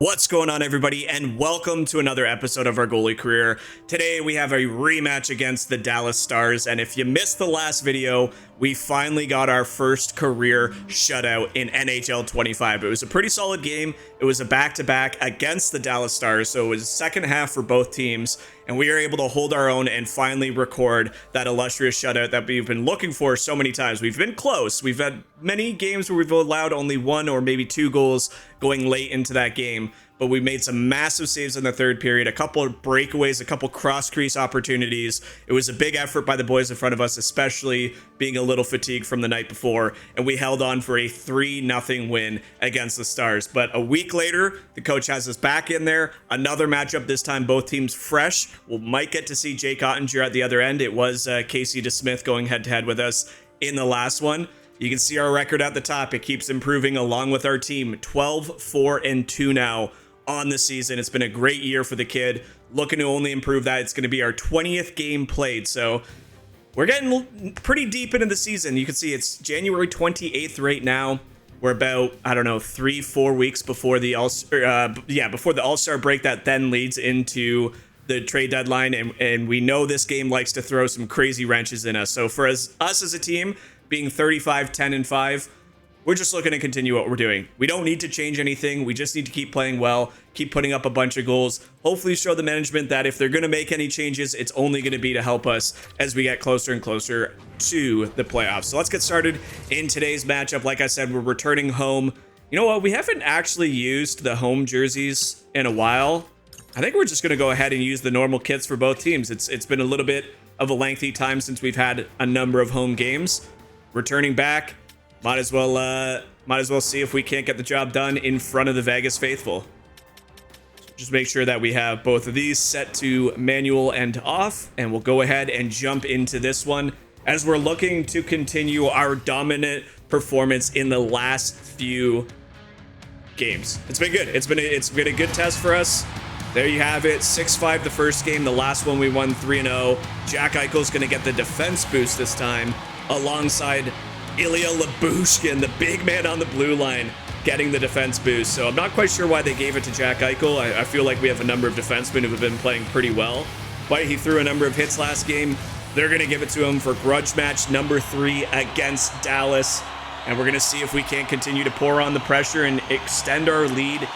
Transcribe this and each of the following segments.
What's going on, everybody, and welcome to another episode of our goalie career. Today we have a rematch against the Dallas Stars, and if you missed the last video, we finally got our first career shutout in NHL 25. It was a pretty solid game. It was a back-to-back against the Dallas Stars, so it was a second half for both teams, and we were able to hold our own and finally record that illustrious shutout that we've been looking for so many times. We've been close. We've had many games where we've allowed only one or maybe two goals going late into that game, but we made some massive saves in the third period, a couple of breakaways, a couple cross-crease opportunities. It was a big effort by the boys in front of us, especially being a little fatigued from the night before, and we held on for a 3-0 win against the Stars. But a week later, the coach has us back in there. Another matchup, this time both teams fresh. We might get to see Jake Ottinger at the other end. It was Casey DeSmith going head-to-head with us in the last one. You can see our record at the top. It keeps improving along with our team. 12-4-2 now on the season. It's been a great year for the kid. Looking to only improve that. It's going to be our 20th game played. So we're getting pretty deep into the season. You can see it's January 28th right now. We're about, I don't know, 3-4 weeks before the All-Star break that then leads into the trade deadline. And we know this game likes to throw some crazy wrenches in us. So for us as a team being 35-10-5, we're just looking to continue what we're doing. We don't need to change anything. We just need to keep playing well, keep putting up a bunch of goals. Hopefully show the management that if they're going to make any changes, it's only going to be to help us as we get closer and closer to the playoffs. So let's get started in today's matchup. Like I said, we're returning home. You know what? We haven't actually used the home jerseys in a while. I think we're just going to go ahead and use the normal kits for both teams. It's been a little bit of a lengthy time since we've had a number of home games. Returning back. Might as well see if we can't get the job done in front of the Vegas faithful. Just make sure that we have both of these set to manual and off, and we'll go ahead and jump into this one as we're looking to continue our dominant performance in the last few games. It's been good. It's been a good test for us. There you have it. 6-5 the first game. The last one we won 3-0. Jack Eichel's going to get the defense boost this time alongside Ilya Lyubushkin, the big man on the blue line, getting the defense boost. So I'm not quite sure why they gave it to Jack Eichel. I feel like we have a number of defensemen who have been playing pretty well. But he threw a number of hits last game. They're going to give it to him for grudge match number 3 against Dallas. And we're going to see if we can't continue to pour on the pressure and extend our lead,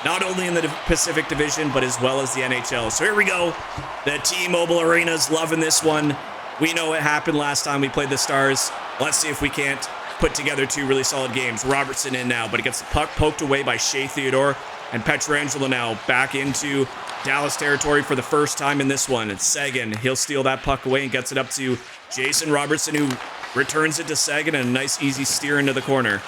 not only in the Pacific Division, but as well as the NHL. So here we go. The T-Mobile Arena's loving this one. We know what happened last time we played the Stars. Let's see if we can't put together 2 really solid games. Robertson in now, but he gets the puck poked away by Shea Theodore. And Pietrangelo now back into Dallas territory for the first time in this one. It's Seguin. He'll steal that puck away and gets it up to Jason Robertson, who returns it to Seguin, and a nice easy steer into the corner.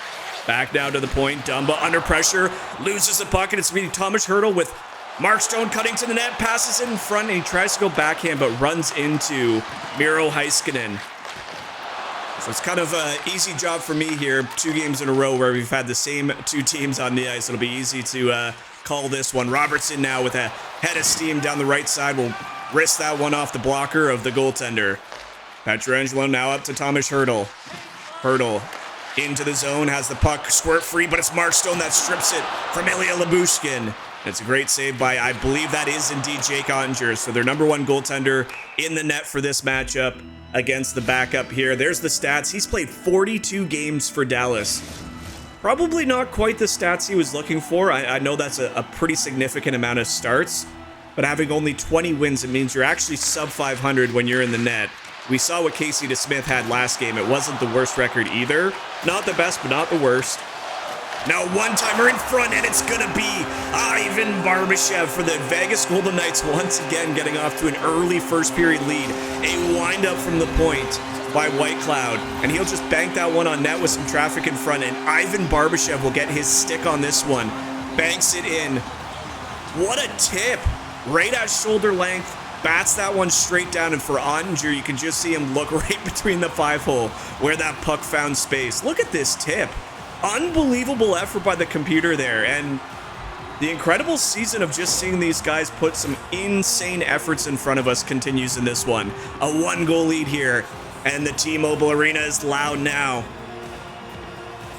Back now to the point. Dumba under pressure. Loses the puck, and it's meeting Thomas Hertl with Mark Stone cutting to the net, passes it in front, and he tries to go backhand, but runs into Miro Heiskanen. So it's kind of an easy job for me here, 2 games in a row where we've had the same 2 teams on the ice. It'll be easy to call this one. Robertson now with a head of steam down the right side will wrist that one off the blocker of the goaltender. Pietrangelo now up to Thomas Hertl. Hertl into the zone, has the puck squirt free, but it's Mark Stone that strips it from Ilya Lyubushkin. It's a great save by, I believe that is indeed Jake Ottinger. So their number 1 goaltender in the net for this matchup against the backup here. There's the stats. He's played 42 games for Dallas. Probably not quite the stats he was looking for. I know that's a pretty significant amount of starts, but having only 20 wins, it means you're actually sub 500 when you're in the net. We saw what Casey DeSmith had last game. It wasn't the worst record either. Not the best, but not the worst. Now one-timer in front, and it's going to be Ivan Barbashev for the Vegas Golden Knights once again getting off to an early first-period lead. A wind-up from the point by White Cloud, and he'll just bank that one on net with some traffic in front, and Ivan Barbashev will get his stick on this one. Banks it in. What a tip! Right at shoulder length, bats that one straight down, and for Ottinger, you can just see him look right between the 5-hole where that puck found space. Look at this tip. Unbelievable effort by the computer there, and the incredible season of just seeing these guys put some insane efforts in front of us continues in this one. A 1-goal lead here, and the T-Mobile Arena is loud now.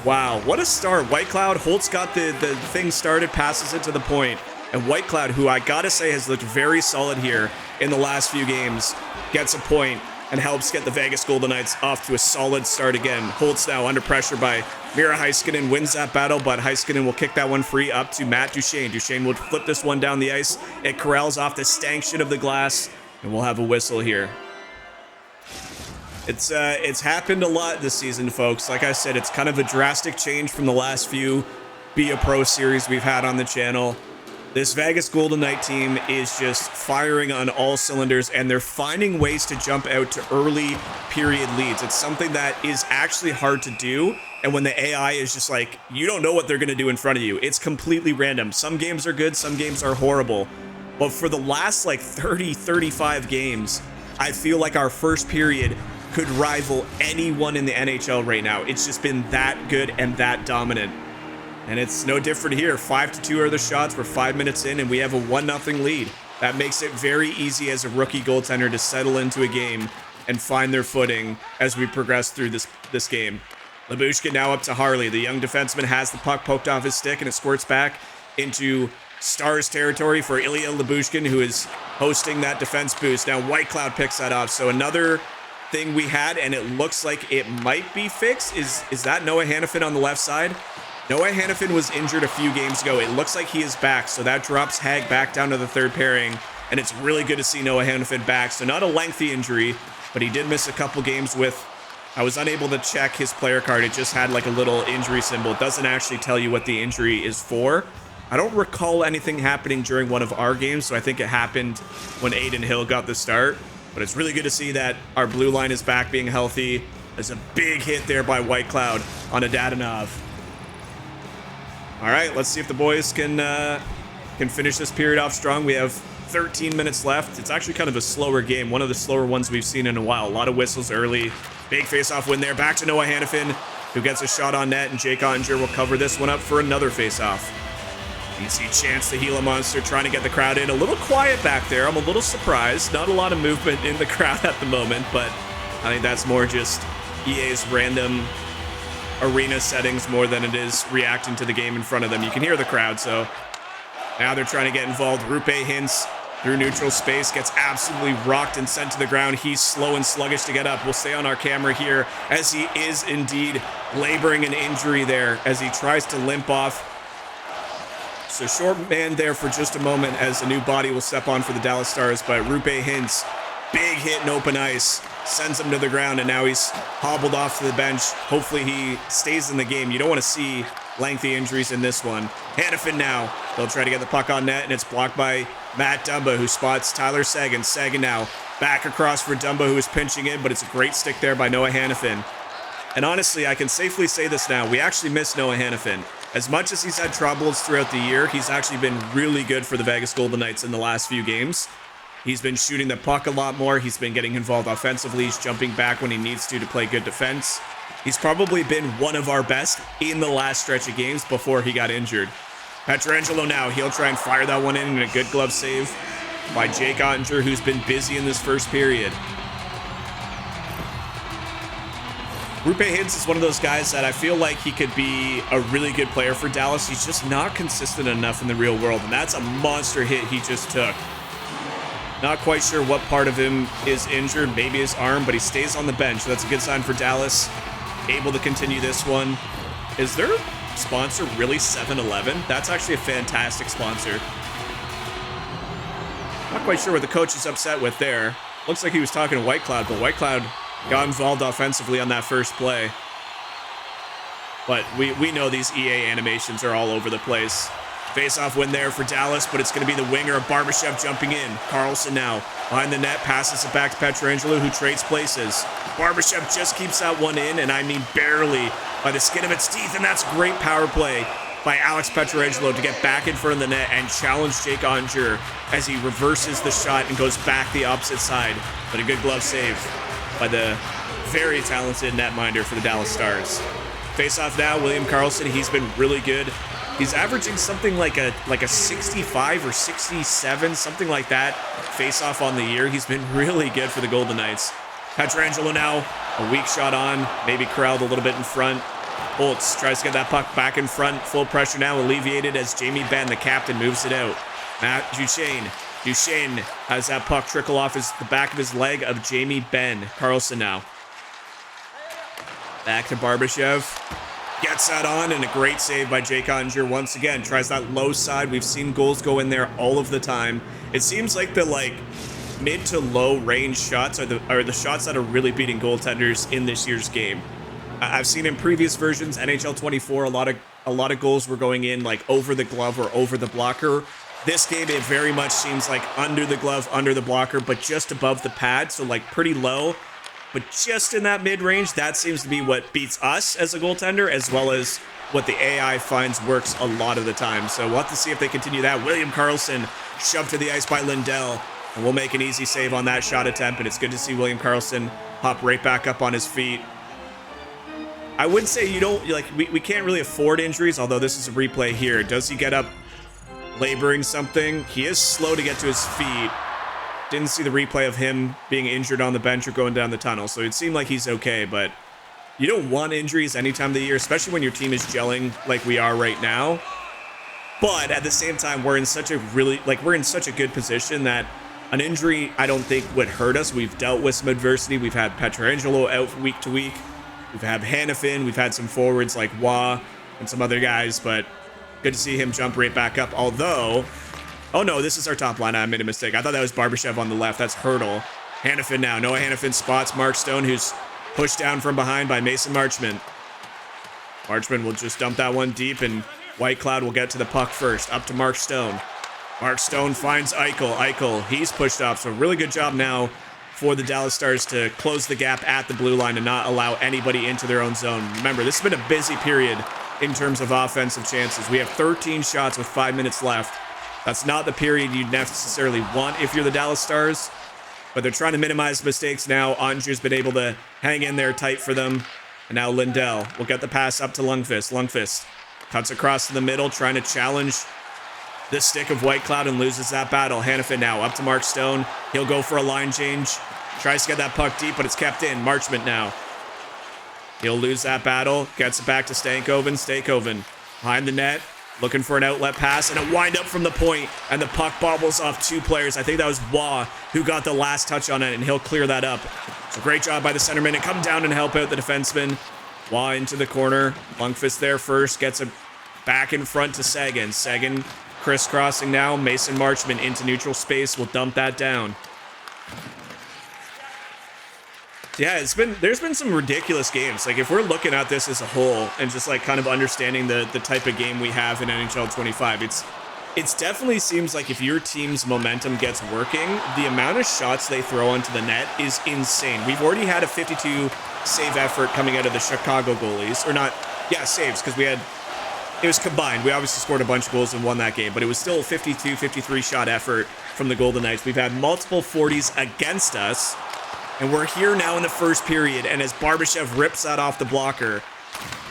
Wow, what a start. White Cloud, Holtz got the thing started, passes it to the point. And White Cloud, who I gotta say has looked very solid here in the last few games, gets a point and helps get the Vegas Golden Knights off to a solid start again. Holtz now under pressure by Mira Heiskanen, wins that battle, but Heiskanen will kick that one free up to Matt Duchesne. Duchesne will flip this one down the ice. It corrals off the stanchion of the glass, and we'll have a whistle here. It's happened a lot this season, folks. Like I said, it's kind of a drastic change from the last few Be a Pro series we've had on the channel. This Vegas Golden Knight team is just firing on all cylinders, and they're finding ways to jump out to early period leads. It's something that is actually hard to do, and when the AI is just like, you don't know what they're going to do in front of you. It's completely random. Some games are good, some games are horrible. But for the last like 30, 35 games, I feel like our first period could rival anyone in the NHL right now. It's just been that good and that dominant. And it's no different here. 5-2 are the shots. We're 5 minutes in, and we have a 1-0 lead. That makes it very easy as a rookie goaltender to settle into a game and find their footing as we progress through this game. Lyubushkin now up to Harley. The young defenseman has the puck poked off his stick, and it squirts back into Stars territory for Ilya Lyubushkin, who is hosting that defense boost. Now White Cloud picks that up. So another thing we had, and it looks like it might be fixed, is that Noah Hannafin on the left side? Noah Hannafin was injured a few games ago. It looks like he is back, so that drops Hag back down to the third pairing, and it's really good to see Noah Hannafin back. So not a lengthy injury, but he did miss a couple games with... I was unable to check his player card. It just had like a little injury symbol. It doesn't actually tell you what the injury is for. I don't recall anything happening during one of our games, so I think it happened when Aiden Hill got the start. But it's really good to see that our blue line is back being healthy. There's a big hit there by White Cloud on Adadanov. All right, let's see if the boys can finish this period off strong. We have 13 minutes left. It's actually kind of a slower game, one of the slower ones we've seen in a while. A lot of whistles early. Big face-off win there. Back to Noah Hannafin, who gets a shot on net, and Jake Ottinger will cover this one up for another face-off. You see Chance the Gila Monster trying to get the crowd in. A little quiet back there. I'm a little surprised. Not a lot of movement in the crowd at the moment, but I think that's more just EA's random arena settings more than it is reacting to the game in front of them. You can hear the crowd, so now they're trying to get involved. Rupe Hintz through neutral space gets absolutely rocked and sent to the ground. He's slow and sluggish to get up. We'll stay on our camera here as he is indeed laboring an injury there as he tries to limp off. So short man there for just a moment as a new body will step on for the Dallas Stars, but Rupe Hintz, big hit in open ice, sends him to the ground, and now he's hobbled off to the bench. Hopefully he stays in the game. You don't want to see lengthy injuries in this one. Hannafin now. They'll try to get the puck on net, and it's blocked by Matt Dumba, who spots Tyler Seguin. Seguin now back across for Dumba, who is pinching in, but it's a great stick there by Noah Hannafin. And honestly, I can safely say this now. We actually miss Noah Hannafin. As much as he's had troubles throughout the year, he's actually been really good for the Vegas Golden Knights in the last few games. He's been shooting the puck a lot more. He's been getting involved offensively. He's jumping back when he needs to play good defense. He's probably been one of our best in the last stretch of games before he got injured. Pietrangelo now. He'll try and fire that one in, and a good glove save by Jake Ottinger, who's been busy in this first period. Rupe Hintz is one of those guys that I feel like he could be a really good player for Dallas. He's just not consistent enough in the real world, and that's a monster hit he just took. Not quite sure what part of him is injured, maybe his arm, but he stays on the bench. So that's a good sign for Dallas. Able to continue this one. Is their sponsor really 7-Eleven? That's actually a fantastic sponsor. Not quite sure what the coach is upset with there. Looks like he was talking to White Cloud, but White Cloud got involved offensively on that first play. But we know these EA animations are all over the place. Face-off win there for Dallas, but it's going to be the winger of Barbashev jumping in. Carlson now behind the net, passes it back to Pietrangelo, who trades places. Barbashev just keeps that one in, and I mean barely, by the skin of its teeth, and that's great power play by Alex Pietrangelo to get back in front of the net and challenge Jake Ottinger as he reverses the shot and goes back the opposite side. But a good glove save by the very talented netminder for the Dallas Stars. Face-off now, William Karlsson. He's been really good. He's averaging something like a 65 or 67, something like that, face-off on the year. He's been really good for the Golden Knights. Pietrangelo now, a weak shot on, maybe corralled a little bit in front. Holtz tries to get that puck back in front. Full pressure now alleviated as Jamie Benn, the captain, moves it out. Matt Duchesne. Duchesne has that puck trickle off the back of his leg of Jamie Benn. Carlson now. Back to Barbashev. Gets that on, and a great save by Jake Onger once again. Tries that low side. We've seen goals go in there all of the time. It seems like the mid to low range shots are the shots that are really beating goaltenders in this year's game. I've seen in previous versions, NHL 24, a lot of goals were going in over the glove or over the blocker. This game, it very much seems like under the glove, under the blocker, but just above the pad, so pretty low. But just in that mid-range, that seems to be what beats us as a goaltender, as well as what the AI finds works a lot of the time. So we'll have to see if they continue that. William Karlsson shoved to the ice by Lindell, and we'll make an easy save on that shot attempt, and it's good to see William Karlsson hop right back up on his feet. I would say we can't really afford injuries, although this is a replay here. Does he get up laboring something? He is slow to get to his feet. Didn't see the replay of him being injured on the bench or going down the tunnel, so it seemed like he's okay, but you don't want injuries any time of the year, especially when your team is gelling like we are right now. But at the same time, we're in such a good position that an injury I don't think would hurt us. We've dealt with some adversity. We've had Pietrangelo out week to week. We've had Hannafin. We've had some forwards like Wah and some other guys, but good to see him jump right back up. Although, oh no, this is our top line. I made a mistake. I thought that was Barbashev on the left. That's Hurdle. Hannafin now. Noah Hannafin spots Mark Stone, who's pushed down from behind by Mason Marchment. Marchment will just dump that one deep, and White Cloud will get to the puck first. Up to Mark Stone. Mark Stone finds Eichel. Eichel, he's pushed off. So really good job now for the Dallas Stars to close the gap at the blue line and not allow anybody into their own zone. Remember, this has been a busy period in terms of offensive chances. We have 13 shots with 5 minutes left. That's not the period you'd necessarily want if you're the Dallas Stars, but they're trying to minimize mistakes now. Anger's been able to hang in there tight for them. And now Lindell will get the pass up to Lundqvist. Lundqvist cuts across to the middle, trying to challenge the stick of White Cloud and loses that battle. Hannafin now up to Mark Stone. He'll go for a line change. Tries to get that puck deep, but it's kept in. Marchment now. He'll lose that battle. Gets it back to Stankoven. Stankoven behind the net, looking for an outlet pass, and a wind up from the point, and the puck bobbles off two players. I think that was Wah who got the last touch on it, and he'll clear that up. So great job by the centerman to come down and help out the defenseman. Wah into the corner. Lundqvist there first. Gets it back in front to Sagan. Sagan crisscrossing now. Mason Marchment into neutral space. Will dump that down. Yeah, there's been some ridiculous games. If we're looking at this as a whole and just kind of understanding the type of game we have in NHL 25, it's definitely seems like if your team's momentum gets working, the amount of shots they throw onto the net is insane. We've already had a 52 save effort coming out of the Chicago goalies, or not, yeah, saves, because it was combined. We obviously scored a bunch of goals and won that game, but it was still a 52, 53 shot effort from the Golden Knights. We've had multiple 40s against us. And we're here now in the first period, and as Barbashev rips that off the blocker,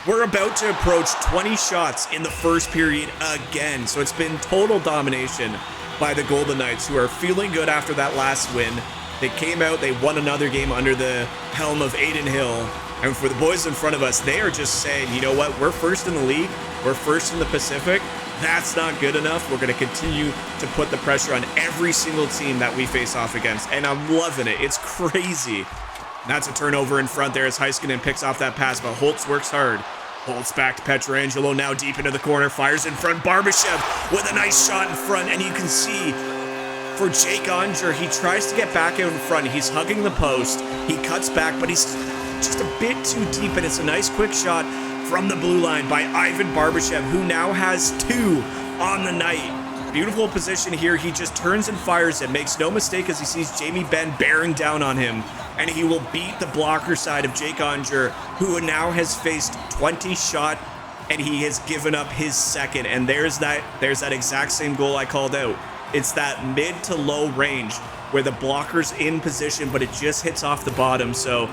we're about to approach 20 shots in the first period again. So it's been total domination by the Golden Knights, who are feeling good after that last win. They came out, they won another game under the helm of Aiden Hill. And for the boys in front of us, they are just saying, you know what, we're first in the league, we're first in the Pacific. That's not good enough. We're going to continue to put the pressure on every single team that we face off against. And I'm loving it. It's crazy. That's a turnover in front there as Heiskanen picks off that pass, but Holtz works hard. Holtz back to Pietrangelo, now deep into the corner, fires in front. Barbashev with a nice shot in front, and you can see for Jake Onger, he tries to get back out in front. He's hugging the post. He cuts back, but he's just a bit too deep, and it's a nice quick shot from the blue line by Ivan Barbashev, who now has 2 on the night. Beautiful position here. He just turns and fires it. Makes no mistake as he sees Jamie Benn bearing down on him. And he will beat the blocker side of Jake Onger, who now has faced 20 shot, and he has given up his second. And there's that exact same goal I called out. It's that mid to low range where the blocker's in position, but it just hits off the bottom. So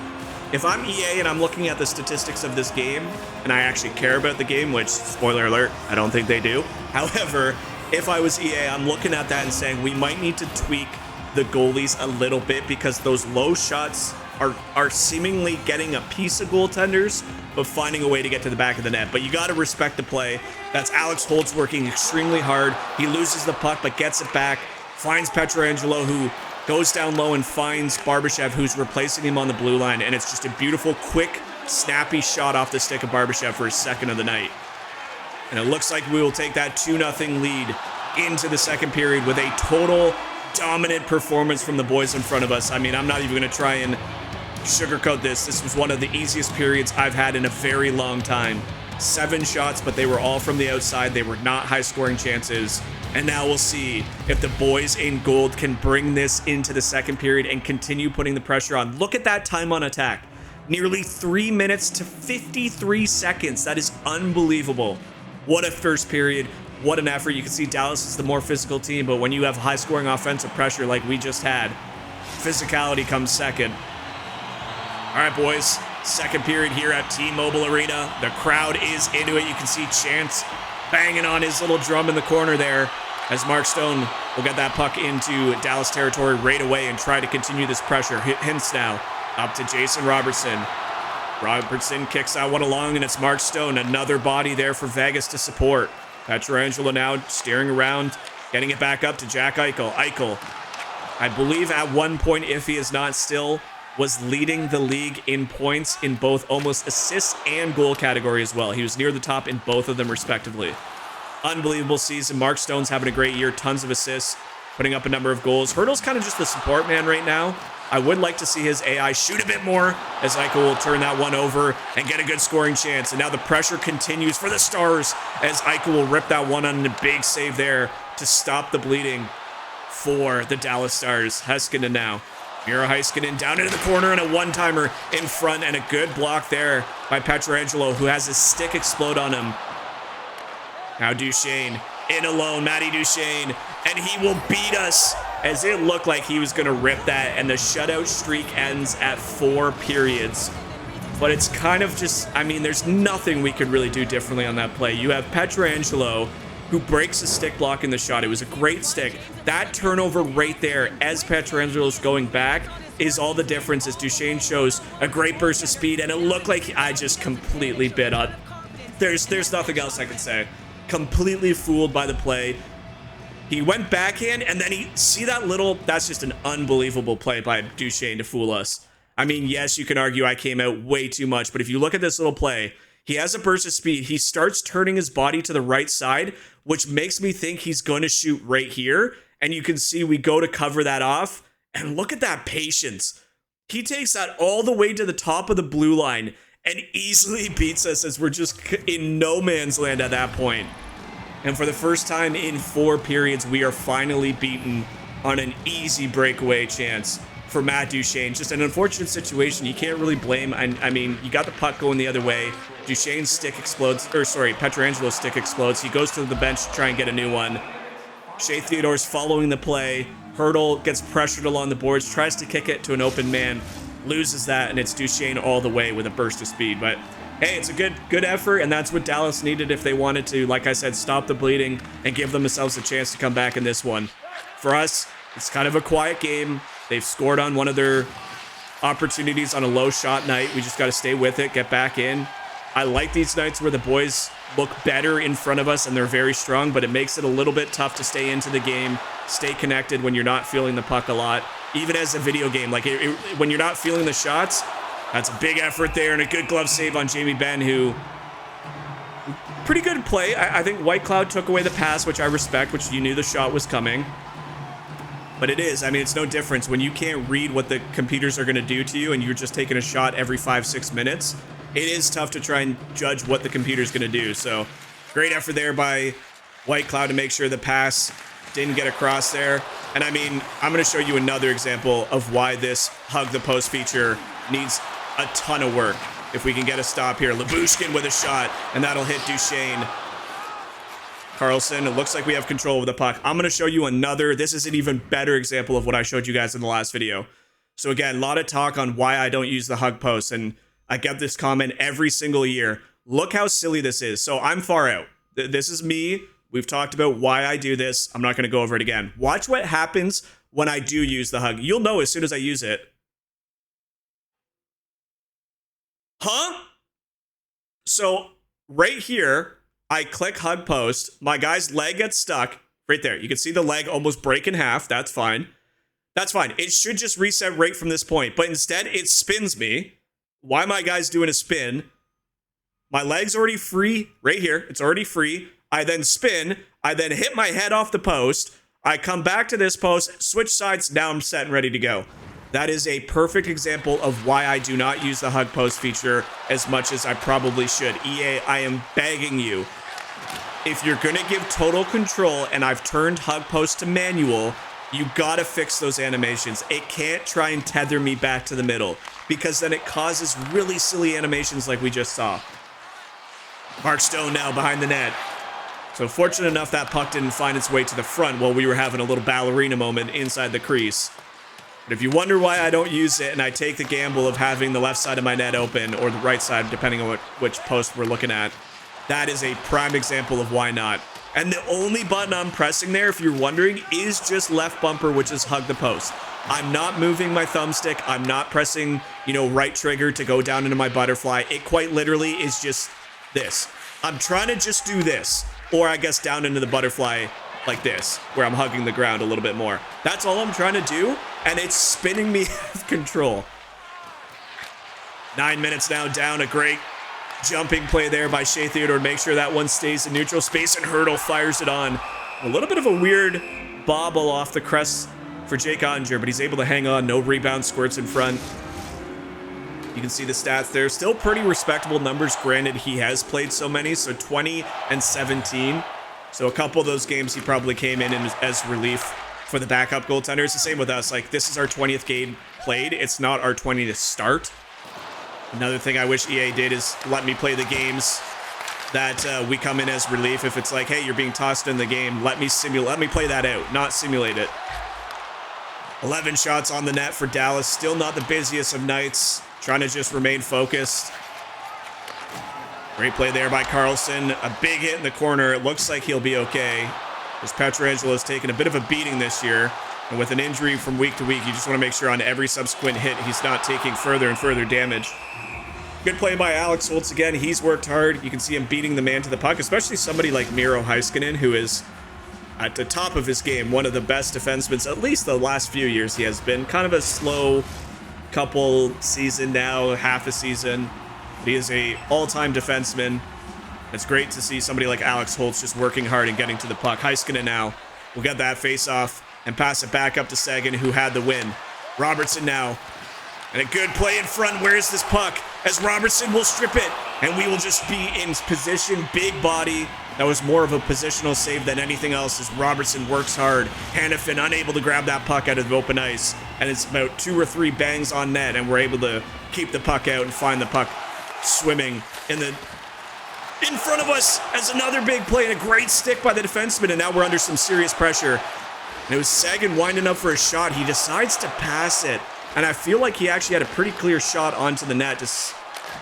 if I'm EA and I'm looking at the statistics of this game, and I actually care about the game, which, spoiler alert, I don't think they do. However, if I was EA, I'm looking at that and saying we might need to tweak the goalies a little bit, because those low shots are seemingly getting a piece of goaltenders, but finding a way to get to the back of the net. But you got to respect the play. That's Alex Holtz working extremely hard. He loses the puck, but gets it back, finds Pietrangelo, who goes down low and finds Barbashev, who's replacing him on the blue line. And it's just a beautiful, quick, snappy shot off the stick of Barbashev for his second of the night. And it looks like we will take that 2-0 lead into the second period with a total dominant performance from the boys in front of us. I mean, I'm not even going to try and sugarcoat this. This was one of the easiest periods I've had in a very long time. 7 shots, but they were all from the outside. They were not high-scoring chances. And now we'll see if the boys in gold can bring this into the second period and continue putting the pressure on. Look at that time on attack. Nearly 3 minutes to 53 seconds. That is unbelievable. What a first period. What an effort. You can see Dallas is the more physical team, but when you have high-scoring offensive pressure like we just had, physicality comes second. All right, boys. Second period here at T-Mobile Arena. The crowd is into it. You can see Chance banging on his little drum in the corner there as Mark Stone will get that puck into Dallas territory right away and try to continue this pressure. Hints now up to Jason Robertson. Robertson kicks that one along, and it's Mark Stone. Another body there for Vegas to support. Pietrangelo now steering around, getting it back up to Jack Eichel. Eichel, I believe at one point, if he is not still, was leading the league in points in both almost assists and goal category as well. He was near the top in both of them respectively. Unbelievable season. Mark Stone's having a great year, tons of assists, putting up a number of goals. Hurdle's kind of just the support man right now. I would like to see his AI shoot a bit more as Eichel will turn that one over and get a good scoring chance. And now the pressure continues for the Stars as Eichel will rip that one on, a big save there to stop the bleeding for the Dallas Stars. Heiskanen now. Miro Heiskanen down into the corner and a one-timer in front, and a good block there by Pietrangelo, who has his stick explode on him. Now Duchesne in alone, Matty Duchesne, and he will beat us as it looked like he was going to rip that, and the shutout streak ends at 4 periods. But it's kind of just, I mean, there's nothing we could really do differently on that play. You have Pietrangelo, who breaks a stick block in the shot. It was a great stick. That turnover right there as Pietrangelo's going back is all the difference, as Duchesne shows a great burst of speed, and it looked like I just completely bit on. There's nothing else I can say. Completely fooled by the play. He went backhand, and then see that little, that's just an unbelievable play by Duchesne to fool us. I mean, yes, you can argue I came out way too much, but if you look at this little play, he has a burst of speed. He starts turning his body to the right side, which makes me think he's going to shoot right here. And you can see we go to cover that off, and look at that patience. He takes that all the way to the top of the blue line and easily beats us as we're just in no man's land at that point. And for the first time in 4 periods, we are finally beaten on an easy breakaway chance for Matt Duchesne. Just an unfortunate situation. You can't really blame. I mean, you got the puck going the other way. Duchesne's stick explodes, or sorry, Pietrangelo's stick explodes. He goes to the bench to try and get a new one. Shea Theodore's following the play. Hurdle gets pressured along the boards, tries to kick it to an open man, loses that, and it's Duchesne all the way with a burst of speed. But hey, it's a good effort, and that's what Dallas needed if they wanted to, like I said, stop the bleeding and give themselves a chance to come back in this one. For us, it's kind of a quiet game. They've scored on one of their opportunities on a low shot night. We just got to stay with it, get back in. I like these nights where the boys look better in front of us and they're very strong, but it makes it a little bit tough to stay into the game, stay connected when you're not feeling the puck a lot. Even as a video game, like when you're not feeling the shots, that's a big effort there, and a good glove save on Jamie Benn, who pretty good play. I think White Cloud took away the pass, which I respect, which you knew the shot was coming. But it is, I mean, it's no difference when you can't read what the computers are going to do to you and you're just taking a shot every 5-6 minutes. It is tough to try and judge what the computer's going to do. So great effort there by White Cloud to make sure the pass didn't get across there. And I mean, I'm going to show you another example of why this Hug the Post feature needs a ton of work. If we can get a stop here. Labushkin with a shot, and that'll hit Duchesne. Carlson, it looks like we have control over the puck. I'm going to show you another. This is an even better example of what I showed you guys in the last video. So again, a lot of talk on why I don't use the Hug Post, and I get this comment every single year. Look how silly this is. So I'm far out. This is me. We've talked about why I do this. I'm not going to go over it again. Watch what happens when I do use the Hug. You'll know as soon as I use it. Huh? So right here, I click hug post. My guy's leg gets stuck right there. You can see the leg almost break in half. That's fine. That's fine. It should just reset right from this point. But instead, it spins me. Why my guy's doing a spin? My leg's already free right here. It's already free. I then spin. I then hit my head off the post. I come back to this post, switch sides. Now I'm set and ready to go. That is a perfect example of why I do not use the hug post feature as much as I probably should. EA, I am begging you. If you're going to give total control, and I've turned hug post to manual, you gotta fix those animations. It can't try and tether me back to the middle, because then it causes really silly animations like we just saw. Mark Stone now behind the net. So fortunate enough that puck didn't find its way to the front while we were having a little ballerina moment inside the crease. But if you wonder why I don't use it and I take the gamble of having the left side of my net open, or the right side, depending on which post we're looking at, that is a prime example of why not. And the only button I'm pressing there, if you're wondering, is just left bumper, which is hug the post. I'm not moving my thumbstick. I'm not pressing, right trigger to go down into my butterfly. It quite literally is just this. I'm trying to just do this, or I guess down into the butterfly like this, where I'm hugging the ground a little bit more. That's all I'm trying to do, and it's spinning me out of control. 9 minutes now down. A great jumping play there by Shea Theodore to make sure that one stays in neutral space, and Hurdle fires it on. A little bit of a weird bobble off the crest for Jake Ottinger, but he's able to hang on. No rebound squirts in front. You can see the stats there. Still pretty respectable numbers. Granted, he has played so many, so 20 and 17. So a couple of those games he probably came in as relief for the backup goaltender. It's the same with us. Like, this is our 20th game played. It's not our 20th start. Another thing I wish EA did is let me play the games that we come in as relief. If it's like, hey, you're being tossed in the game, let me play that out, not simulate it. 11 shots on the net for Dallas. Still not the busiest of nights. Trying to just remain focused. Great play there by Carlson. A big hit in the corner. It looks like he'll be okay, as Pietrangelo has taken a bit of a beating this year. And with an injury from week to week, you just want to make sure on every subsequent hit he's not taking further and further damage. Good play by Alex Holtz again. He's worked hard. You can see him beating the man to the puck, especially somebody like Miro Heiskanen, who is at the top of his game, one of the best defensemen, at least the last few years he has been. Kind of a slow couple season now, half a season. He is a all-time defenseman. It's great to see somebody like Alex Holtz just working hard and getting to the puck. Heiskanen now will get that face-off and pass it back up to Sagan, who had the win. Robertson now. And a good play in front. Where's this puck? As Robertson will strip it, and we will just be in position. Big body. That was more of a positional save than anything else, as Robertson works hard. Hannafin unable to grab that puck out of the open ice. And it's about 2 or 3 bangs on net, and we're able to keep the puck out and find the puck swimming in front of us as another big play, and a great stick by the defenseman, and now we're under some serious pressure. And it was Sagan winding up for a shot. He decides to pass it, and I feel like he actually had a pretty clear shot onto the net. Just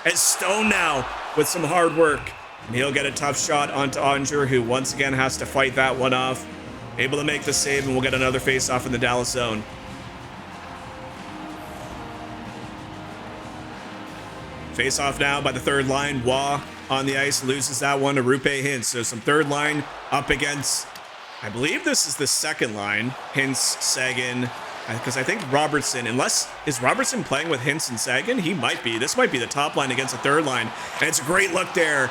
as Stone now with some hard work, and he'll get a tough shot onto Ottinger, who once again has to fight that one off. Able to make the save, and we'll get another face-off in the Dallas zone. Face-off now by the third line. Waugh on the ice, loses that one to Rupe Hintz. So some third line up against, I believe this is the second line, Hintz, Sagan, because I think Robertson, is Robertson playing with Hintz and Sagan? He might be. This might be the top line against the third line. And it's a great look there,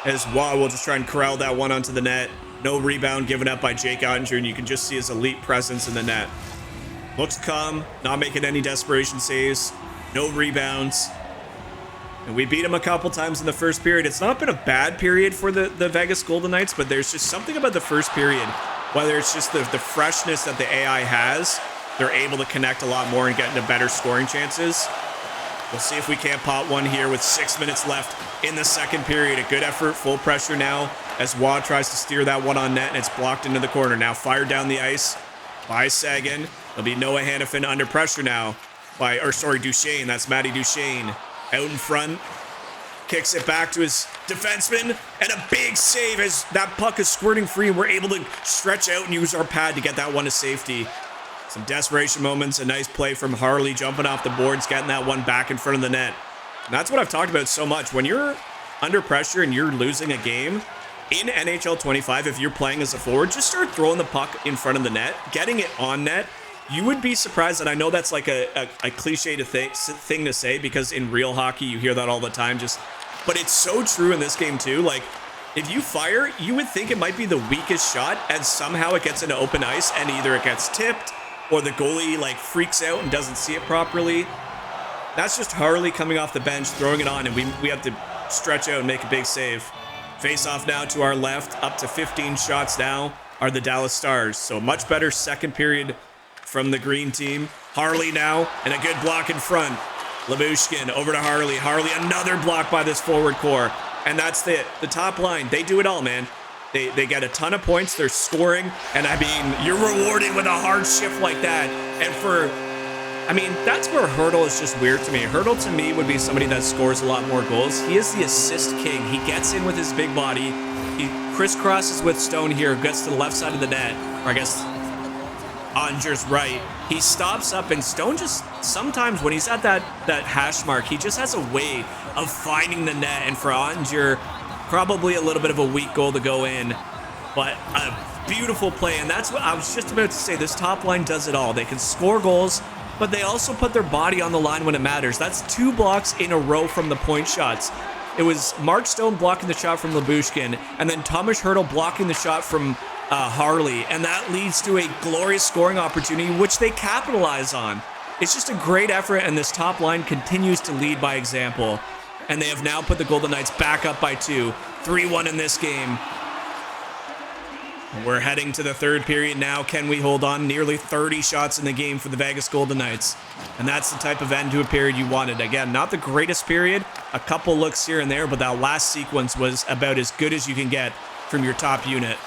as Waugh will just try and corral that one onto the net. No rebound given up by Jake Ottinger, and you can just see his elite presence in the net. Looks calm, not making any desperation saves, no rebounds. And we beat him a couple times in the first period. It's not been a bad period for the Vegas Golden Knights, but there's just something about the first period, whether it's just the freshness that the AI has, they're able to connect a lot more and get into better scoring chances. We'll see if we can't pot one here with 6 minutes left in the second period. A good effort, full pressure now, as Waugh tries to steer that one on net, and it's blocked into the corner. Now fired down the ice by Sagan. It'll be Noah Hannafin under pressure now Duchesne. That's Matty Duchesne. Out in front, kicks it back to his defenseman, and a big save as that puck is squirting free, and we're able to stretch out and use our pad to get that one to safety. Some desperation moments, a nice play from Harley jumping off the boards, getting that one back in front of the net. And that's what I've talked about so much. When you're under pressure and you're losing a game, in NHL 25, if you're playing as a forward, just start throwing the puck in front of the net, getting it on net. You would be surprised, and I know that's like a cliched thing to say, because in real hockey, you hear that all the time, but it's so true in this game too. Like, if you fire, you would think it might be the weakest shot, and somehow it gets into open ice, and either it gets tipped, or the goalie like freaks out and doesn't see it properly. That's just Harley coming off the bench, throwing it on, and we have to stretch out and make a big save. Face off now to our left, up to 15 shots now are the Dallas Stars. So a much better second period from the green team. Harley now, and a good block in front. Lyubushkin over to Harley. Harley, another block by this forward core. And that's it. The top line, they do it all, man. They get a ton of points, they're scoring, and I mean, you're rewarded with a hard shift like that. And I mean, that's where Hertl is just weird to me. Hertl, to me, would be somebody that scores a lot more goals. He is the assist king. He gets in with his big body. He crisscrosses with Stone here, gets to the left side of the net. Or I guess Ottinger's right. He stops up, and Stone just, sometimes when he's at that hash mark, he just has a way of finding the net. And for Ottinger, probably a little bit of a weak goal to go in. But a beautiful play, and that's what I was just about to say. This top line does it all. They can score goals, but they also put their body on the line when it matters. That's 2 blocks in a row from the point shots. It was Mark Stone blocking the shot from Lyubushkin, and then Thomas Hertl blocking the shot from Harley, and that leads to a glorious scoring opportunity, which they capitalize on. It's just a great effort, and this top line continues to lead by example. And they have now put the Golden Knights back up by 2, 3-1 in this game. We're heading to the third period now. Can we hold on? Nearly 30 shots in the game for the Vegas Golden Knights. And that's the type of end to a period you wanted. Again, not the greatest period. A couple looks here and there, but that last sequence was about as good as you can get from your top unit.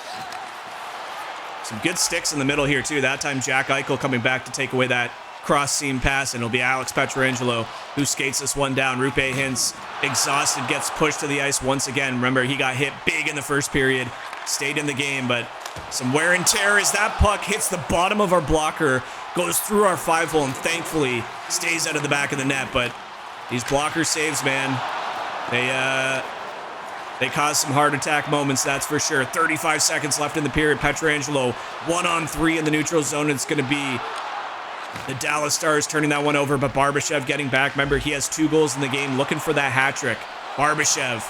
Some good sticks in the middle here, too. That time, Jack Eichel coming back to take away that cross-seam pass, and it'll be Alex Pietrangelo who skates this one down. Rupe Hintz, exhausted, gets pushed to the ice once again. Remember, he got hit big in the first period. Stayed in the game, but some wear and tear as that puck hits the bottom of our blocker, goes through our 5-hole, and thankfully stays out of the back of the net. But these blocker saves, man, they cause some heart attack moments, that's for sure. 35 seconds left in the period. Pietrangelo 1-on-3 in the neutral zone. It's going to be the Dallas Stars turning that one over, but Barbashev getting back. Remember, he has 2 goals in the game, looking for that hat trick. Barbashev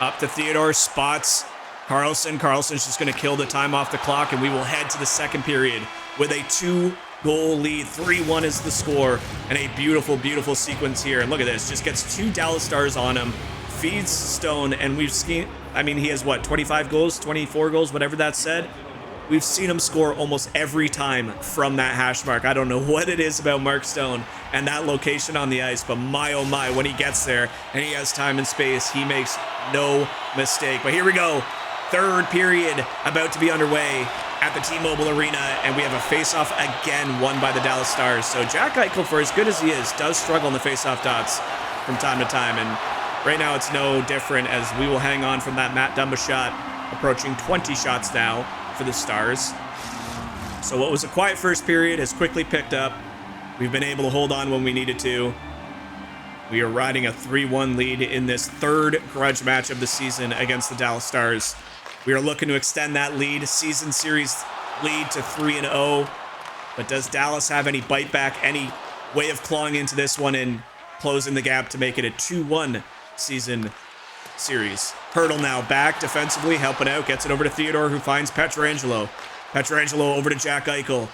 up to Theodore, spots Carlson. Carlson's just going to kill the time off the clock, and we will head to the second period with a 2-goal lead. 3-1 is the score, and a beautiful, beautiful sequence here. And look at this, just gets 2 Dallas Stars on him, feeds Stone, and we've seen, I mean, he has what, 25 goals, 24 goals, whatever that said. We've seen him score almost every time from that hash mark. I don't know what it is about Mark Stone and that location on the ice, but my oh my, when he gets there and he has time and space, he makes no mistake. But here we go. Third period about to be underway at the T-Mobile Arena, and we have a face-off again won by the Dallas Stars. So Jack Eichel, for as good as he is, does struggle in the face-off dots from time to time, and right now it's no different as we will hang on from that Matt Dumba shot, approaching 20 shots now for the Stars. So what was a quiet first period has quickly picked up. We've been able to hold on when we needed to. We are riding a 3-1 lead in this third grudge match of the season against the Dallas Stars. We are looking to extend that lead, season series lead to 3-0. But does Dallas have any bite back, any way of clawing into this one and closing the gap to make it a 2-1 season series? Hertl now back defensively, helping out, gets it over to Theodore, who finds Pietrangelo. Pietrangelo over to Jack Eichel.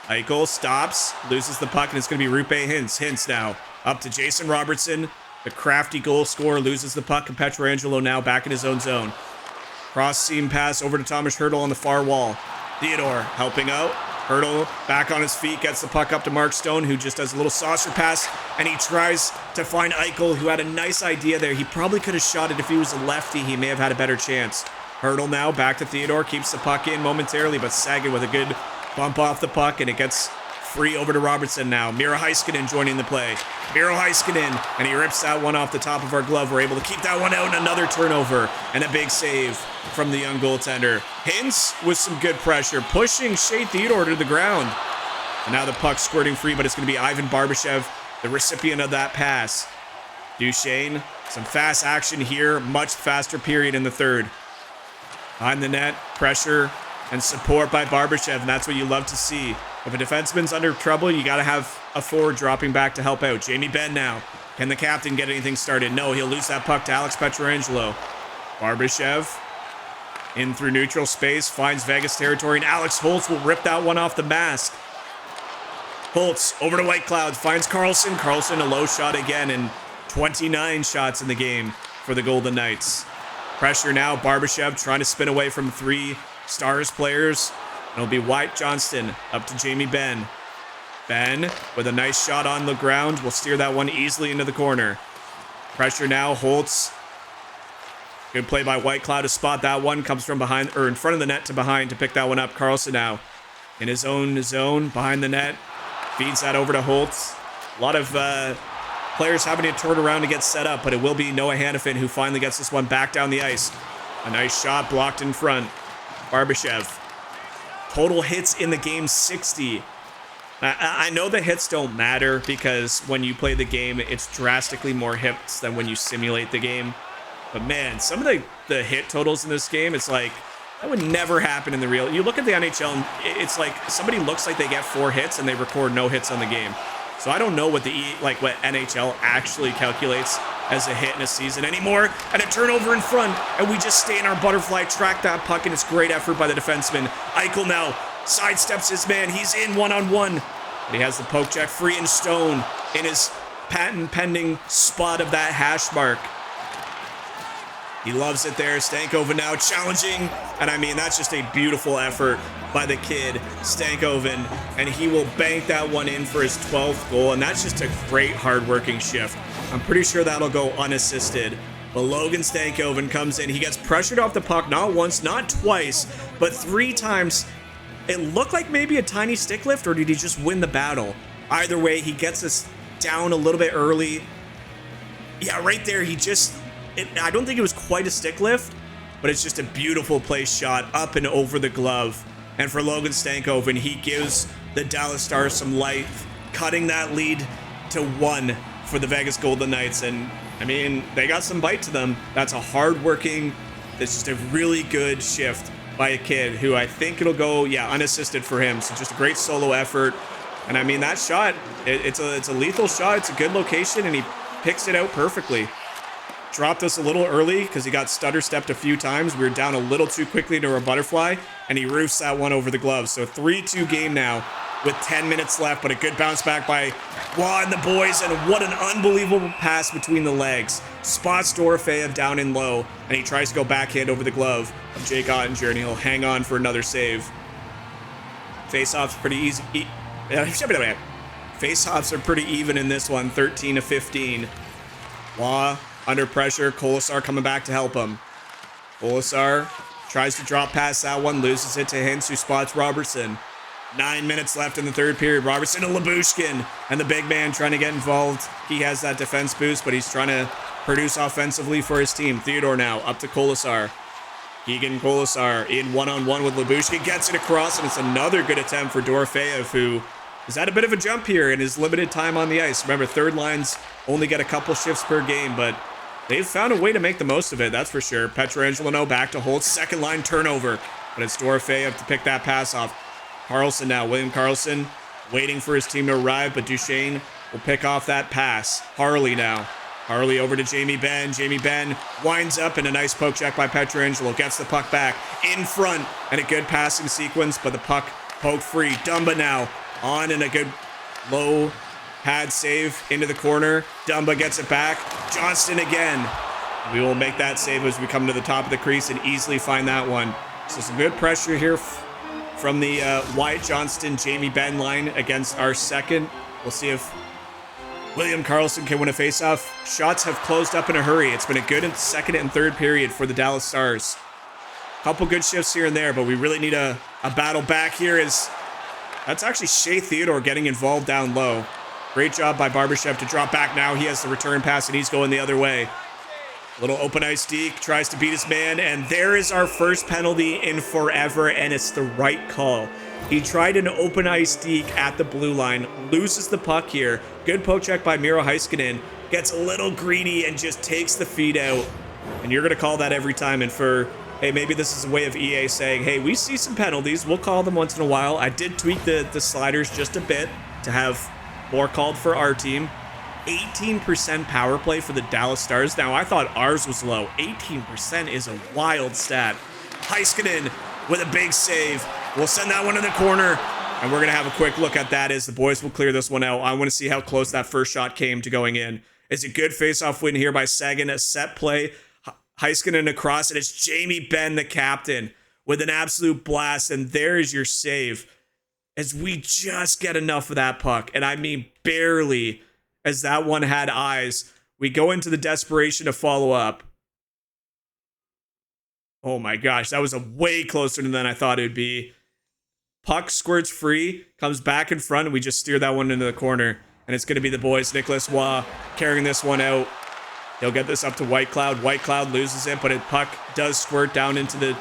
Eichel stops, loses the puck, and it's going to be Rupe Hintz. Hintz now up to Jason Robertson. The crafty goal scorer loses the puck, and Pietrangelo now back in his own zone. Cross seam pass over to Thomas Hertl on the far wall. Theodore helping out. Hertl back on his feet, gets the puck up to Mark Stone, who just does a little saucer pass, and he tries to find Eichel, who had a nice idea there. He probably could have shot it if he was a lefty. He may have had a better chance. Hertl now back to Theodore, keeps the puck in momentarily, but Sagan with a good bump off the puck, and it gets free over to Robertson now. Miro Heiskanen joining the play. Miro Heiskanen, and he rips that one off the top of our glove. We're able to keep that one out, and another turnover, and a big save from the young goaltender. Hintz with some good pressure, pushing Shea Theodore to the ground. And now the puck squirting free, but it's going to be Ivan Barbashev, the recipient of that pass. Duchesne, some fast action here. Much faster period in the third. Behind the net, pressure and support by Barbashev, and that's what you love to see. If a defenseman's under trouble, you got to have a forward dropping back to help out. Jamie Benn now. Can the captain get anything started? No, he'll lose that puck to Alex Pietrangelo. Barbashev in through neutral space, finds Vegas territory, and Alex Holtz will rip that one off the mask. Holtz over to White Cloud, finds Carlson. Carlson a low shot again, and 29 shots in the game for the Golden Knights. Pressure now, Barbashev trying to spin away from 3 Stars players. It'll be Wyatt Johnston up to Jamie Benn. Benn with a nice shot on the ground will steer that one easily into the corner. Pressure now, Holtz. Good play by White Cloud to spot that one. Comes from behind, or in front of the net to behind to pick that one up. Carlson now in his own zone behind the net. Feeds that over to Holtz. A lot of players having to turn around to get set up, but it will be Noah Hannafin who finally gets this one back down the ice. A nice shot blocked in front. Barbashev. Total hits in the game, 60. I know the hits don't matter because when you play the game, it's drastically more hits than when you simulate the game. But man, some of the hit totals in this game, it's like, that would never happen in the real. You look at the NHL, and it's like somebody looks like they get 4 hits and they record no hits on the game. So I don't know what what NHL actually calculates as a hit in a season anymore. And a turnover in front, and we just stay in our butterfly, track that puck, and it's great effort by the defenseman. Eichel now sidesteps his man. He's in one-on-one. And he has the poke check, free and stone in his patent pending spot of that hash mark. He loves it there. Stankoven now challenging. And I mean, that's just a beautiful effort by the kid, Stankoven. And he will bank that one in for his 12th goal. And that's just a great hard-working shift. I'm pretty sure that'll go unassisted. But Logan Stankoven comes in. He gets pressured off the puck not once, not twice, but 3 times. It looked like maybe a tiny stick lift, or did he just win the battle? Either way, he gets us down a little bit early. Yeah, right there, he just... I don't think it was quite a stick lift, but it's just a beautiful place shot up and over the glove. And for Logan Stankoven, he gives the Dallas Stars some life, cutting that lead to 1 for the Vegas Golden Knights. And I mean, they got some bite to them. That's a hard-working, it's just a really good shift by a kid who I think it'll go, yeah, unassisted for him. So just a great solo effort. And I mean, that shot, it's a lethal shot. It's a good location, and he picks it out perfectly. Dropped us a little early because he got stutter stepped a few times. We were down a little too quickly to our butterfly, and he roofs that one over the glove. So 3-2 game now with 10 minutes left, but a good bounce back by Waugh and the boys, and what an unbelievable pass between the legs. Spots Dorofeyev down in low, and he tries to go backhand over the glove of Jake Ottinger, and he'll hang on for another save. Face-offs pretty easy. Face-offs are pretty even in this one, 13-15. Waugh under pressure, Colasar coming back to help him. Colasar tries to drop past that one, loses it to Hintz, who spots Robertson. 9 minutes left in the third period. Robertson and Lyubushkin, and the big man trying to get involved. He has that defense boost, but he's trying to produce offensively for his team. Theodore now up to Colasar. Keegan Colasar in one-on-one with Lyubushkin, gets it across, and it's another good attempt for Dorofeyev, who has had a bit of a jump here in his limited time on the ice. Remember, third lines only get a couple shifts per game, but they've found a way to make the most of it, that's for sure. Pietrangelo back to Holtz, second line turnover, but it's Dorofeyev to pick that pass off. Carlson now, William Carlson waiting for his team to arrive, but Duchesne will pick off that pass. Harley now. Harley over to Jamie Benn. Jamie Benn winds up, and a nice poke check by Pietrangelo. Gets the puck back in front, and a good passing sequence, but the puck poked free. Dumba now on, and a good low pad save into the corner. Dumba gets it back. Johnston again. We will make that save as we come to the top of the crease and easily find that one. So some good pressure here from the Wyatt Johnston, Jamie Benn line against our second. We'll see if William Carlson can win a faceoff. Shots have closed up in a hurry. It's been a good second and third period for the Dallas Stars. Couple good shifts here and there, but we really need a battle back here. That's actually Shea Theodore getting involved down low. Great job by Barbashev to drop back now. He has the return pass, and he's going the other way. Little open ice deke, tries to beat his man, and there is our first penalty in forever, and it's the right call. He tried an open ice deke at the blue line, loses the puck here. Good poke check by Miro Heiskanen. gets a little greedy and just takes the feed out. And you're going to call that every time. And for, hey, maybe this is a way of EA saying, hey, we see some penalties. We'll call them once in a while. I did tweak the sliders just a bit to have more called for our team. 18% power play for the Dallas Stars. Now, I thought ours was low. 18% is a wild stat. Heiskanen with a big save. We'll send that one to the corner. And we're going to have a quick look at that as the boys will clear this one out. I want to see how close that first shot came to going in. It's a good face-off win here by Sagan. A set play. Heiskanen across, and it's Jamie Benn, the captain, with an absolute blast. And there is your save. As we just get enough of that puck. And I mean barely, as that one had eyes. We go into the desperation to follow up. Oh my gosh, that was a way closer than I thought it would be. Puck squirts free, comes back in front, and we just steer that one into the corner. And it's going to be the boys, Nicholas Waugh, carrying this one out. He'll get this up to White Cloud. White Cloud loses it, but puck does squirt down into the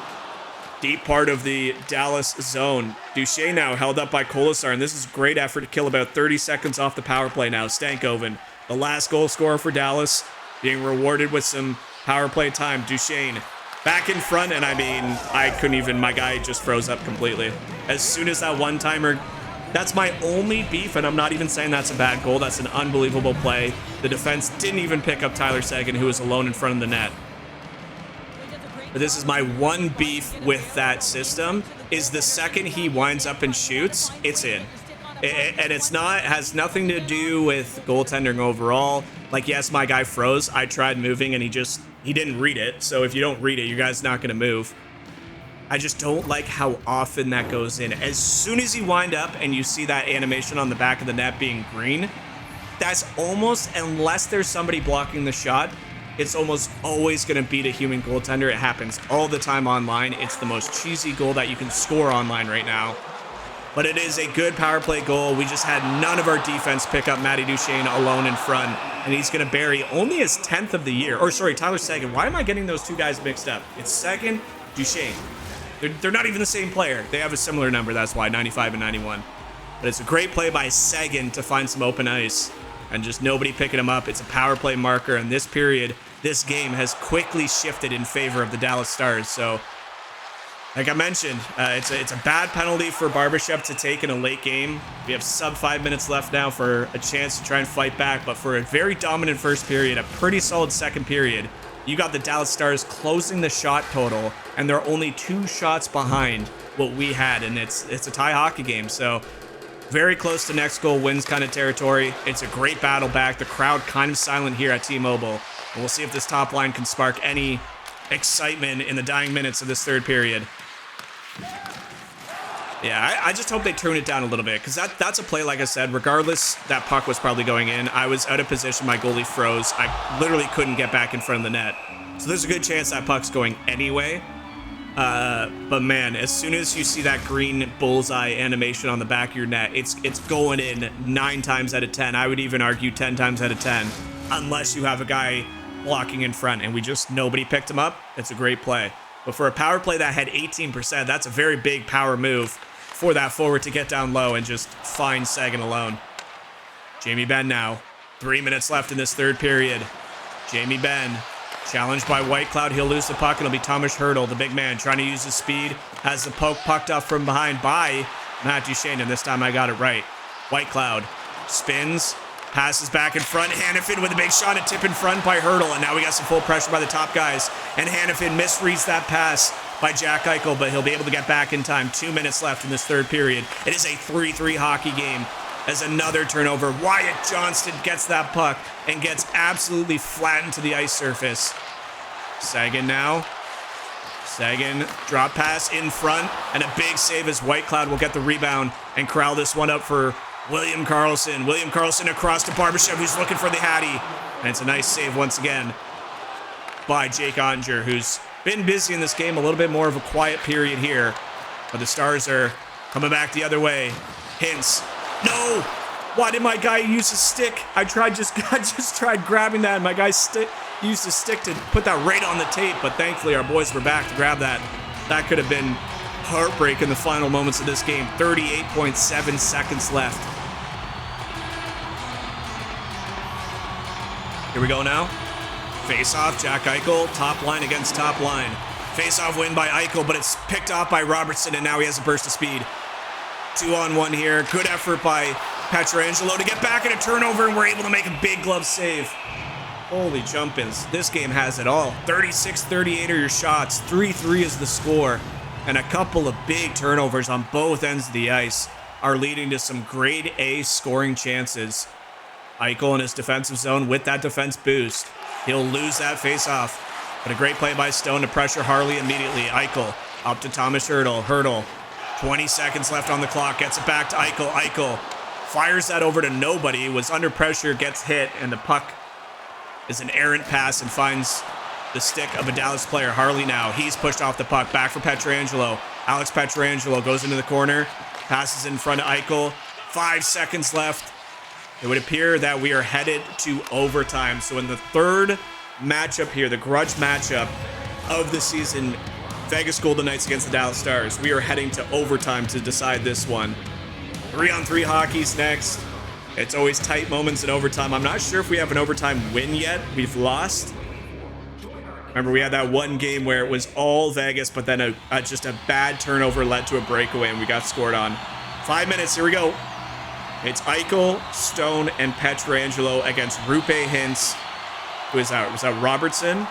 deep part of the Dallas zone. Duchesne now held up by Colasar, and this is a great effort to kill about 30 seconds off the power play now. Stankoven, the last goal scorer for Dallas, being rewarded with some power play time. Duchesne back in front, and I mean, I couldn't even, my guy just froze up completely. As soon as that one-timer, that's my only beef, and I'm not even saying that's a bad goal. That's an unbelievable play. The defense didn't even pick up Tyler Seguin, who was alone in front of the net. But this is my one beef with that system, is the second he winds up and shoots, it's in. And it's not, it has nothing to do with goaltending overall. Like, yes, my guy froze. I tried moving, and he didn't read it. So if you don't read it, your guy's not going to move. I just don't like how often that goes in. As soon as you wind up and you see that animation on the back of the net being green, that's almost, unless there's somebody blocking the shot, it's almost always going to beat a human goaltender. It happens all the time online. It's the most cheesy goal that you can score online right now. But it is a good power play goal. We just had none of our defense pick up Matty Duchesne alone in front. And he's going to bury only his 10th of the year. Or sorry, Tyler Seguin. Why am I getting those two guys mixed up? It's Seguin, Duchesne. They're not even the same player. They have a similar number, that's why, 95 and 91. But it's a great play by Seguin to find some open ice. And just nobody picking him up. It's a power play marker. And this period, this game has quickly shifted in favor of the Dallas Stars. So, like I mentioned, it's a bad penalty for Barbashev to take in a late game. We have sub 5 minutes left now for a chance to try and fight back. But for a very dominant first period, a pretty solid second period, you got the Dallas Stars closing the shot total, and they're only 2 shots behind what we had, and it's a tie hockey game. So very close to next goal wins kind of territory. It's a great battle back. The crowd kind of silent here at T-Mobile, and we'll see if this top line can spark any excitement in the dying minutes of this third period. Yeah, I just hope they turn it down a little bit, because that's a play, like I said, regardless, that puck was probably going in. I was out of position, my goalie froze. I literally couldn't get back in front of the net. So there's a good chance that puck's going anyway. But man, as soon as you see that green bullseye animation on the back of your net, it's going in 9 times out of 10. I would even argue 10 times out of 10, unless you have a guy blocking in front, and nobody picked him up. It's a great play. But for a power play that had 18%, that's a very big power move for that forward to get down low and just find Sagan alone. Jamie Benn now. 3 minutes left in this third period. Jamie Benn challenged by White Cloud. He'll lose the puck, and it'll be Thomas Hertl, the big man, trying to use his speed. Has the poke pucked up from behind by Matt Duchesne, and this time I got it right. White Cloud spins, passes back in front. Hannafin with a big shot, a tip in front by Hertl, and now we got some full pressure by the top guys. And Hannafin misreads that pass by Jack Eichel, but he'll be able to get back in time. 2 minutes left in this third period. It is a 3-3 hockey game as another turnover. Wyatt Johnston gets that puck and gets absolutely flattened to the ice surface. Sagan now. Sagan, drop pass in front, and a big save as White Cloud will get the rebound and corral this one up for William Karlsson. William Karlsson across to Barbashev, who's looking for the Hattie. And it's a nice save once again by Jake Ottinger, who's been busy in this game, a little bit more of a quiet period here. But the Stars are coming back the other way. Hintz. No! Why did my guy use his stick? I just tried grabbing that, and my guy used his stick to put that right on the tape, but thankfully our boys were back to grab that. That could have been heartbreak in the final moments of this game. 38.7 seconds left. Here we go now. Face-off, Jack Eichel, top line against top line. Face-off win by Eichel, but it's picked off by Robertson, and now he has a burst of speed. 2-on-1 here. Good effort by Pietrangelo to get back in a turnover, and we're able to make a big glove save. Holy jumpins. This game has it all. 36-38 are your shots. 3-3 is the score. And a couple of big turnovers on both ends of the ice are leading to some grade A scoring chances. Eichel in his defensive zone with that defense boost. He'll lose that face-off. But a great play by Stone to pressure Harley immediately. Eichel up to Thomas Hertl. Hertl, 20 seconds left on the clock. Gets it back to Eichel. Eichel fires that over to nobody. Was under pressure, gets hit, and the puck is an errant pass and finds the stick of a Dallas player. Harley now. He's pushed off the puck. Back for Pietrangelo. Alex Pietrangelo goes into the corner. Passes in front of Eichel. 5 seconds left. It would appear that we are headed to overtime. So in the third matchup here, the grudge matchup of the season, Vegas Golden Knights against the Dallas Stars, we are heading to overtime to decide this one. 3-on-3 hockey's next. It's always tight moments in overtime. I'm not sure if we have an overtime win yet. We've lost. Remember, we had that one game where it was all Vegas, but then just a bad turnover led to a breakaway, and we got scored on. 5 minutes, here we go. It's Eichel, Stone, and Pietrangelo against Roope Hintz. Who is that? Was that Robertson?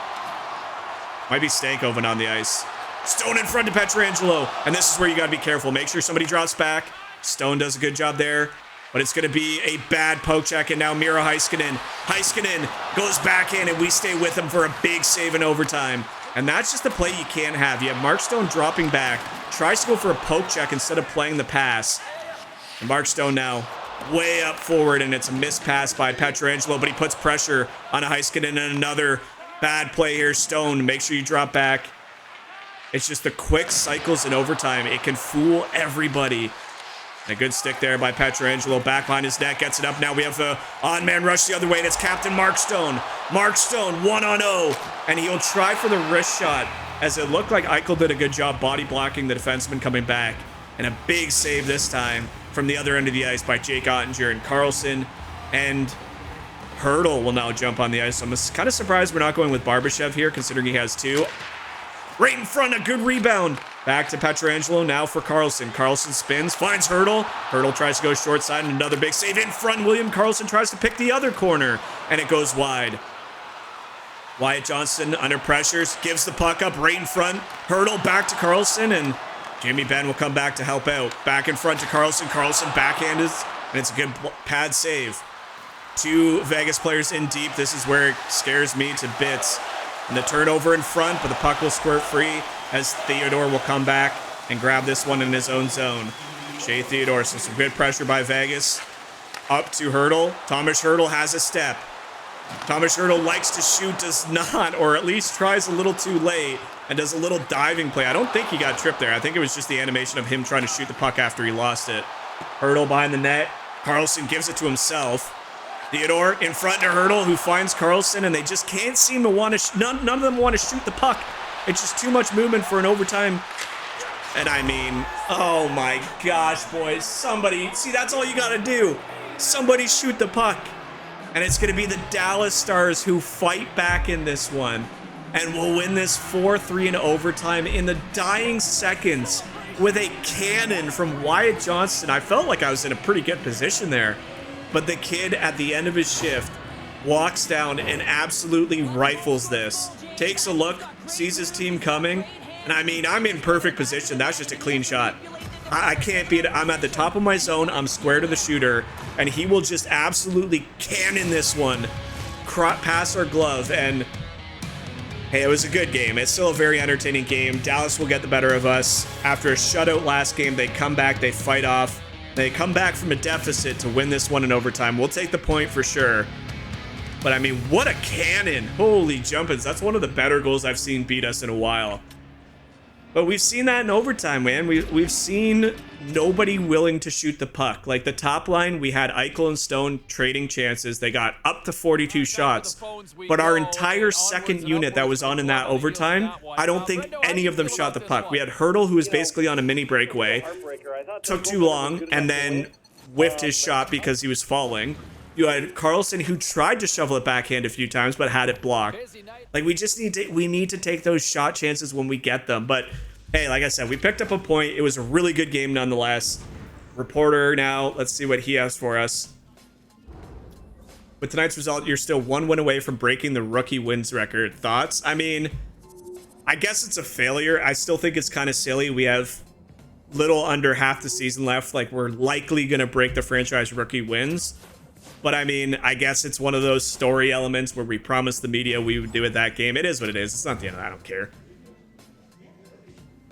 Might be Stankoven on the ice. Stone in front of Pietrangelo. And this is where you got to be careful. Make sure somebody drops back. Stone does a good job there. But it's going to be a bad poke check. And now Miro Heiskanen. Heiskanen goes back in, and we stay with him for a big save in overtime. And that's just a play you can't have. You have Mark Stone dropping back. Tries to go for a poke check instead of playing the pass. And Mark Stone now way up forward, and it's a missed pass by Pietrangelo, but he puts pressure on a Heiskanen, and another bad play here. Stone, make sure you drop back. It's just the quick cycles in overtime. It can fool everybody. A good stick there by Pietrangelo. Back behind his net, gets it up. Now we have a on-man rush the other way, and it's Captain Mark Stone. Mark Stone, 1-on-0, and he'll try for the wrist shot, as it looked like Eichel did a good job body blocking the defenseman coming back. And a big save this time from the other end of the ice by Jake Ottinger and Carlson. And Hertl will now jump on the ice. So I'm kind of surprised we're not going with Barbashev here, considering he has two. Right in front, a good rebound. Back to Pietrangelo now for Carlson. Carlson spins, finds Hertl. Hertl tries to go short side, and another big save in front. William Carlson tries to pick the other corner, and it goes wide. Wyatt Johnston under pressures, gives the puck up right in front. Hertl back to Carlson, and Jamie Benn will come back to help out. Back in front to Carlson. Carlson backhanded, and it's a good pad save. Two Vegas players in deep. This is where it scares me to bits. And the turnover in front, but the puck will squirt free as Theodore will come back and grab this one in his own zone. Shea Theodore, so some good pressure by Vegas. Up to Hertl. Thomas Hertl has a step. Thomas Hertl likes to shoot, does not, or at least tries a little too late and does a little diving play. I don't think he got tripped there. I think it was just the animation of him trying to shoot the puck after he lost it. Hertl behind the net. Carlson gives it to himself. Theodore in front to Hertl, who finds Carlson, and they just can't seem to want to, none of them want to shoot the puck. It's just too much movement for an overtime. And I mean, oh my gosh, boys, somebody, see, that's all you got to do. Somebody shoot the puck. And it's going to be the Dallas Stars who fight back in this one and will win this 4-3 in overtime in the dying seconds with a cannon from Wyatt Johnston. I felt like I was in a pretty good position there. But the kid at the end of his shift walks down and absolutely rifles this. Takes a look, sees his team coming, and I mean, I'm in perfect position. That's just a clean shot. I can't beat it. I'm at the top of my zone. I'm square to the shooter, and he will just absolutely cannon this one past our glove. And hey, it was a good game. It's still a very entertaining game. Dallas will get the better of us. After a shutout last game, they come back, they fight off. They come back from a deficit to win this one in overtime. We'll take the point for sure. But I mean, what a cannon. Holy jumpins. That's one of the better goals I've seen beat us in a while. But we've seen that in overtime, man. We've seen nobody willing to shoot the puck. Like the top line, we had Eichel and Stone trading chances. They got up to 42 shots. But our entire second unit that was on in that overtime, I don't think any of them shot the puck. We had Hertl, who was basically on a mini breakaway. Took too long and then whiffed his shot because he was falling. You had Carlson, who tried to shovel it backhand a few times, but had it blocked. Like, we just need to take those shot chances when we get them. But hey, like I said, we picked up a point. It was a really good game nonetheless. Reporter now, let's see what he has for us. With tonight's result, you're still 1 win away from breaking the rookie wins record. Thoughts? I mean, I guess it's a failure. I still think it's kind of silly. We have little under half the season left. Like, we're likely going to break the franchise rookie wins. But I mean, I guess it's one of those story elements where we promised the media we would do it that game. It is what it is. It's not the end of it. I don't care.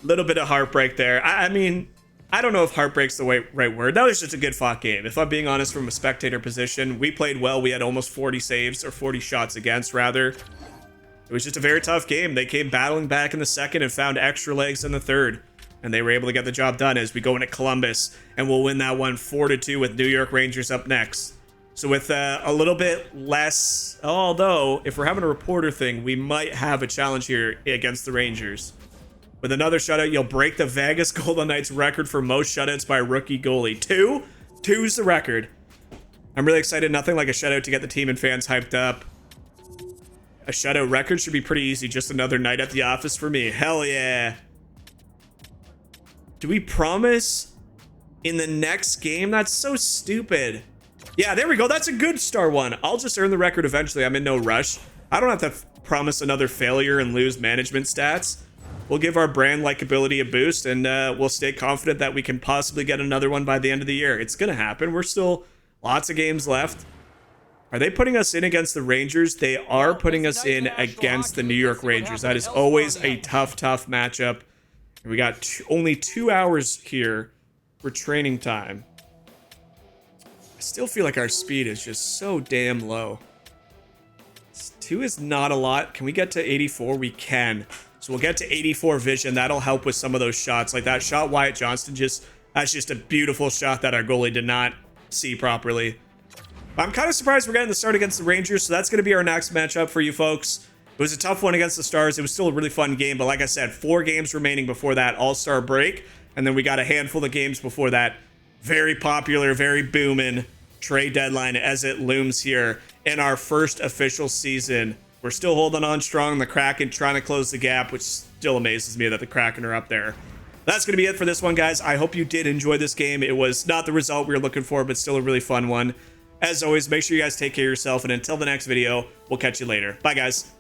Little bit of heartbreak there. I mean, I don't know if heartbreak's the right word. That was just a good fought game. If I'm being honest, from a spectator position, we played well. We had almost 40 saves, or 40 shots against, rather. It was just a very tough game. They came battling back in the second and found extra legs in the third. And they were able to get the job done as we go into Columbus. And we'll win that one 4-2 with New York Rangers up next. So with a little bit less, although if we're having a reporter thing, we might have a challenge here against the Rangers. With another shutout, you'll break the Vegas Golden Knights record for most shutouts by a rookie goalie. Two's the record. I'm really excited. Nothing like a shutout to get the team and fans hyped up. A shutout record should be pretty easy. Just another night at the office for me. Hell yeah. Do we promise in the next game? That's so stupid. Yeah, there we go. That's a good star one. I'll just earn the record eventually. I'm in no rush. I don't have to promise another failure and lose management stats. We'll give our brand likability a boost, and we'll stay confident that we can possibly get another one by the end of the year. It's going to happen. We're still lots of games left. Are they putting us in against the Rangers? They are putting us in against the New York Rangers. That is always a tough matchup. And we got only 2 hours here for training time. I still feel like our speed is just so damn low. 2 is not a lot. Can we get to 84? We can. So we'll get to 84 vision. That'll help with some of those shots. Like that shot Wyatt Johnston, that's just a beautiful shot that our goalie did not see properly. I'm kind of surprised we're getting the start against the Rangers, so that's going to be our next matchup for you folks. It was a tough one against the Stars. It was still a really fun game, but like I said, 4 games remaining before that All-Star break, and then we got a handful of games before that very popular, very booming trade deadline as it looms here in our first official season. We're still holding on strong. The Kraken trying to close the gap, which still amazes me that the Kraken are up there. That's going to be it for this one, guys. I hope you did enjoy this game. It was not the result we were looking for, but still a really fun one. As always, make sure you guys take care of yourself, and until the next video, we'll catch you later. Bye, guys.